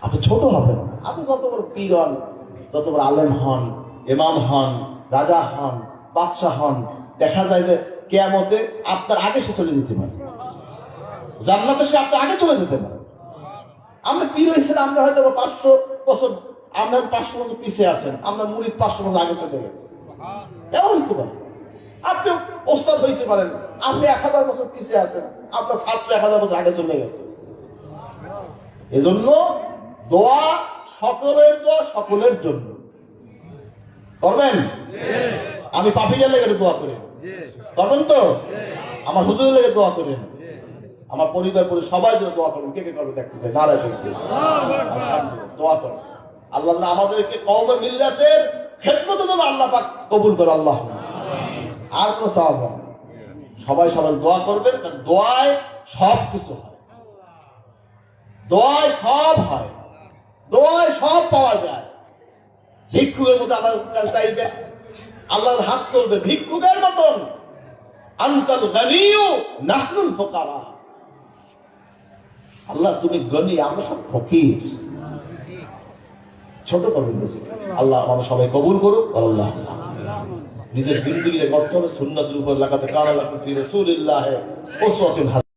আপনি ছোট হবেন না। আপনি যত বড় পীর হন, যত বড় আলেম হন, ইমাম হন, রাজা হন, বাদশাহ হন, দেখা যায় যে কিয়ামতে আপনার আগে সে চলে যেতে পারে, জান্নাতে সে আপনার আগে চলে যেতে পারে। আপনি পীর হয়েছেন, আপনি হয়তো 500 বছর, আপনার 500 বছর পিছিয়ে আছেন, আপনার মুরিদ 500 বছর আগে চলে গেছে, এমন হইতে পারে। আপনি ওস্তাদ হইতে পারেন, আপনি 1000 বছর পিছিয়ে আছেন, আপনার ছাত্র 1000 বছর আগে চলে গেছে। এজন্য দোয়া সকলের দোয়া সকলের জন্য করবেন। আমি পাপীদের লেগে দোয়া করি, করবেন তো? আমার হুজুরের লেগে দোয়া করেন, আমার পরিবার পরে সবাই দোয়া করবেন। কে কে করবে দেখতে চাই, নারায় দেখতে দোয়া করেন। আল্লাহ আমাদেরকে কওমে মিল্লাতের খেদমতের জন্য আল্লাহ পাক কবুল করে। আল্লাহ আর কোনো সওয়াব হবে না। সবাই সবাই দোয়া করবেন, কারণ দোয়ায় সব কিছু হয়, দোয়ায় সব হয়, দোয়ায় সব পাওয়া যায়। ভিক্ষুকের মতো আল্লাহ চাইবেন, আল্লাহর হাত তুলবে ভিক্ষুকের মতন, আনতাল গানিয়ু নাহনুল ফুকারা। আল্লাহ তুমি গনি, আমরা সব ফকির। ছোট করবেন আল্লাহ আমাদের সবাই কবুল করুক। আল্লাহ নিজের জিন্দগিতে করতে হবে সুন্নাতের উপর লাগাতে, কারণ রাসূলুল্লাহ উসওয়াতুন